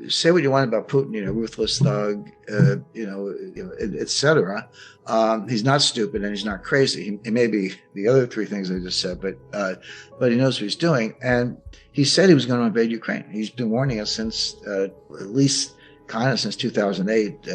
say what you want about Putin, ruthless thug, et cetera. He's not stupid and he's not crazy. He may be the other three things I just said, but he knows what he's doing. And he said he was going to invade Ukraine. He's been warning us since at least kind of since 2008,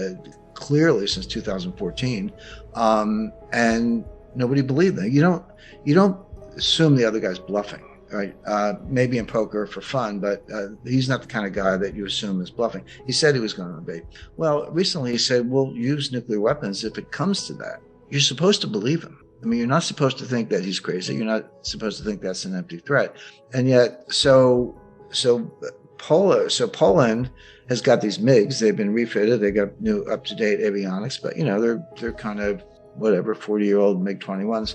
clearly since 2014, and nobody believed him. You don't assume the other guy's bluffing. Right, maybe in poker for fun, but he's not the kind of guy that you assume is bluffing. He said he was going to invade. Well, recently he said, we'll use nuclear weapons if it comes to that. You're supposed to believe him. I mean, you're not supposed to think that he's crazy. You're not supposed to think that's an empty threat. And yet, so Poland has got these MiGs. They've been refitted. They got new up-to-date avionics, but they're kind of whatever 40-year-old MiG-21s,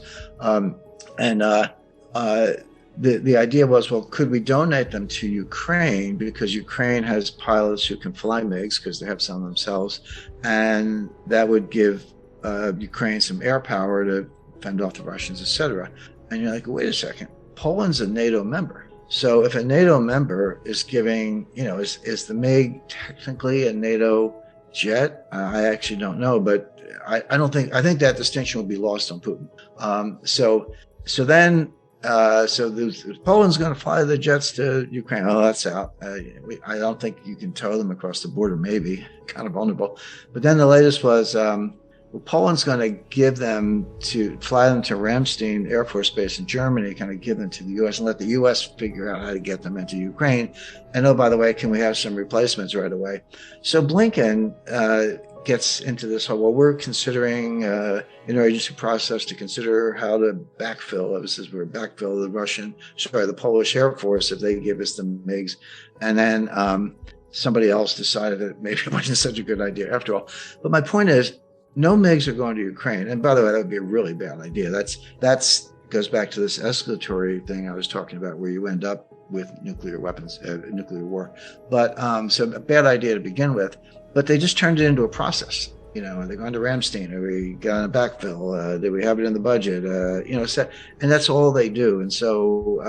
The idea was, well, could we donate them to Ukraine because Ukraine has pilots who can fly MiGs because they have some themselves, and that would give Ukraine some air power to fend off the Russians, etc. And you're like, wait a second, Poland's a NATO member. So if a NATO member is giving, is the MiG technically a NATO jet? I actually don't know, but I think that distinction will be lost on Putin. So then. So Poland's going to fly the jets to Ukraine. Oh, that's out. I don't think you can tow them across the border, maybe. Kind of vulnerable. But then the latest was Poland's going to fly them to Ramstein Air Force Base in Germany, kind of give them to the U.S. and let the U.S. figure out how to get them into Ukraine. And oh, by the way, can we have some replacements right away? So Blinken gets into this whole, well, we're considering interagency process to consider how to backfill. This is where backfill the Polish Air Force if they give us the MiGs. And then somebody else decided that maybe it wasn't such a good idea after all. But my point is, no MiGs are going to Ukraine. And by the way, that would be a really bad idea. That's goes back to this escalatory thing I was talking about, where you end up with nuclear weapons, nuclear war. But so a bad idea to begin with. But they just turned it into a process. Are they going to Ramstein? Are we got a backfill? Did we have it in the budget? And that's all they do. And so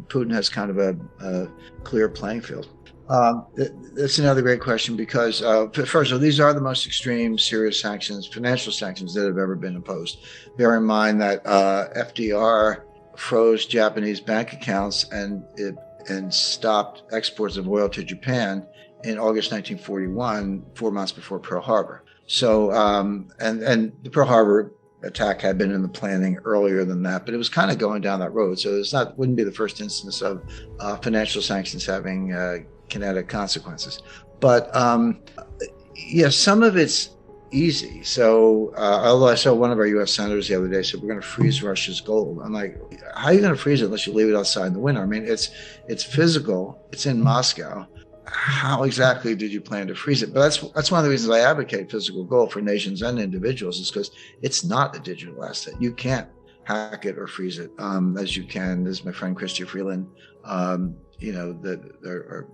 Putin has kind of a clear playing field. That's another great question because, first of all, these are the most extreme, serious sanctions, financial sanctions that have ever been imposed. Bear in mind that FDR froze Japanese bank accounts and stopped exports of oil to Japan in August 1941, 4 months before Pearl Harbor. So, and the Pearl Harbor attack had been in the planning earlier than that, but it was kind of going down that road. So wouldn't be the first instance of financial sanctions having kinetic consequences. But some of it's easy. So, although I saw one of our U.S. senators the other day said, we're going to freeze Russia's gold. I'm like, how are you going to freeze it unless you leave it outside in the winter? I mean, it's physical. It's in Moscow. How exactly did you plan to freeze it? But that's one of the reasons I advocate physical gold for nations and individuals, is because it's not a digital asset. You can't hack it or freeze it as you can, as my friend Chrystia Freeland, our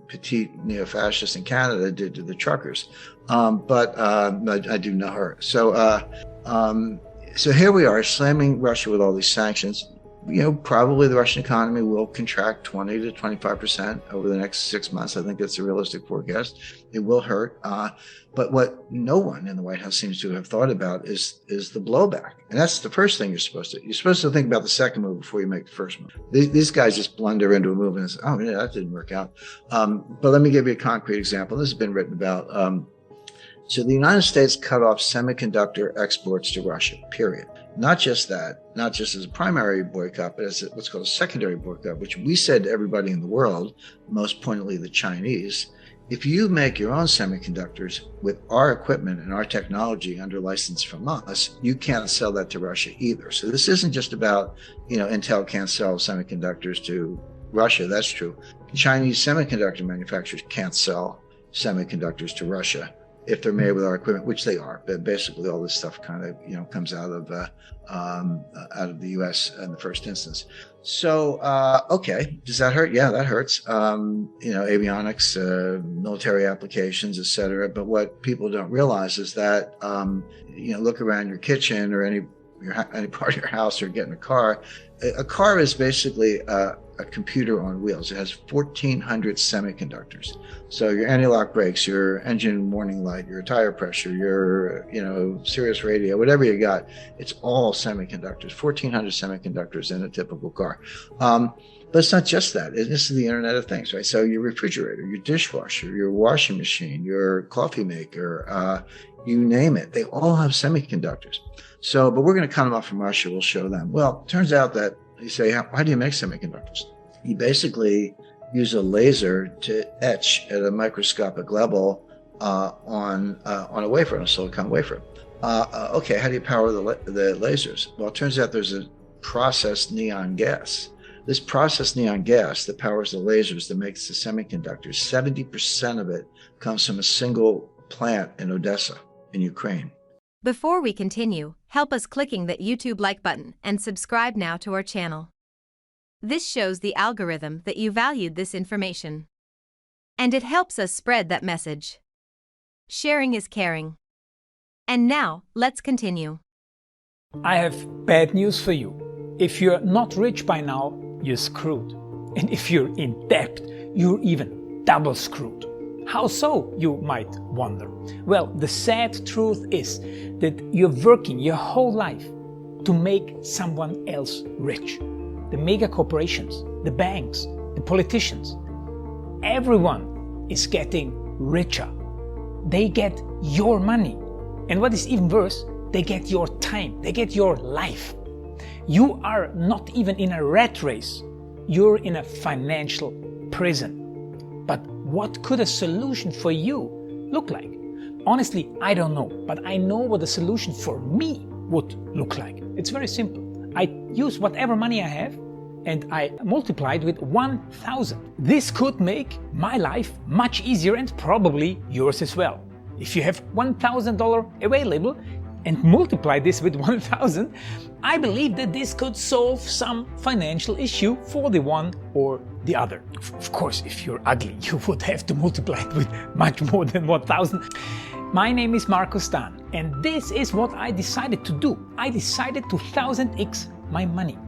petite neo-fascist in Canada did to the truckers. But I do know her. So here we are slamming Russia with all these sanctions. Probably the Russian economy will contract 20 to 25% over the next 6 months. I think that's a realistic forecast. It will hurt. But what no one in the White House seems to have thought about is the blowback. And that's the first thing you're supposed to think about the second move before you make the first move. These guys just blunder into a move and say, oh, yeah, that didn't work out. But let me give you a concrete example. This has been written about. So the United States cut off semiconductor exports to Russia, period. Not just that, not just as a primary boycott, but as what's called a secondary boycott, which we said to everybody in the world, most pointedly the Chinese, if you make your own semiconductors with our equipment and our technology under license from us, you can't sell that to Russia either. So this isn't just about, Intel can't sell semiconductors to Russia. That's true. Chinese semiconductor manufacturers can't sell semiconductors to Russia if they're made with our equipment, which they are. But basically, all this stuff kind of, comes out of the U.S. in the first instance. So, okay, does that hurt? Yeah, that hurts. Avionics, military applications, et cetera. But what people don't realize is that, look around your kitchen or any part of your house or get in a car. A car is basically a computer on wheels. It has 1,400 semiconductors. So your anti-lock brakes, your engine warning light, your tire pressure, your Sirius radio, whatever you got, it's all semiconductors. 1,400 semiconductors in a typical car. But it's not just that. This is the Internet of Things, right? So your refrigerator, your dishwasher, your washing machine, your coffee maker, you name it, they all have semiconductors. So, but we're going to cut them off from Russia. We'll show them. Well, it turns out that you say, why do you make semiconductors? You basically use a laser to etch at a microscopic level on a wafer, on a silicon wafer. Okay, how do you power the lasers? Well, it turns out there's a processed neon gas. This processed neon gas that powers the lasers that makes the semiconductors, 70% of it comes from a single plant in Odessa, in Ukraine. Before we continue, help us clicking that YouTube like button and subscribe now to our channel. This shows the algorithm that you valued this information. And it helps us spread that message. Sharing is caring. And now, let's continue. I have bad news for you. If you're not rich by now, you're screwed. And if you're in debt, you're even double screwed. How so, you might wonder? Well, the sad truth is that you're working your whole life to make someone else rich. The mega corporations, the banks, the politicians, everyone is getting richer. They get your money. And what is even worse, they get your time, they get your life. You are not even in a rat race, you're in a financial prison. But what could a solution for you look like? Honestly, I don't know, but I know what a solution for me would look like. It's very simple. I use whatever money I have and I multiply it with 1,000. This could make my life much easier and probably yours as well. If you have $1,000 available and multiply this with 1,000, I believe that this could solve some financial issue for the one or the other. Of course, if you're ugly, you would have to multiply it with much more than 1,000. My name is Marco Stan, and this is what I decided to do. I decided to 1000x my money.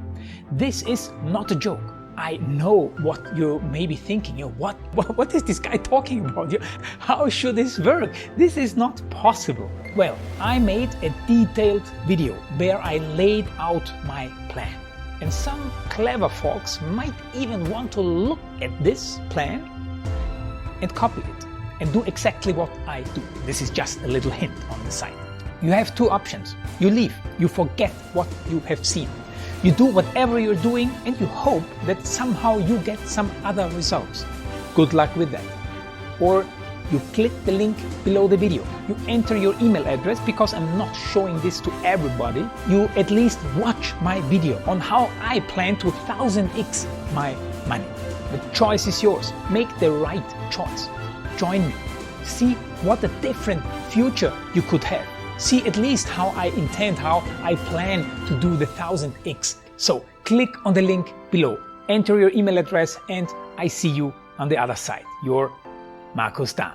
This is not a joke. I know what you may be thinking. What is this guy talking about? How should this work? This is not possible. Well, I made a detailed video where I laid out my plan. And some clever folks might even want to look at this plan and copy it and do exactly what I do. This is just a little hint on the side. You have two options. You leave, you forget what you have seen. You do whatever you're doing and you hope that somehow you get some other results. Good luck with that. Or you click the link below the video. You enter your email address because I'm not showing this to everybody. You at least watch my video on how I plan to 1000x my money. The choice is yours. Make the right choice. Join me. See what a different future you could have. See at least how I intend, how I plan to do the 1000x. So click on the link below, enter your email address, and I see you on the other side. Your Marco Stan.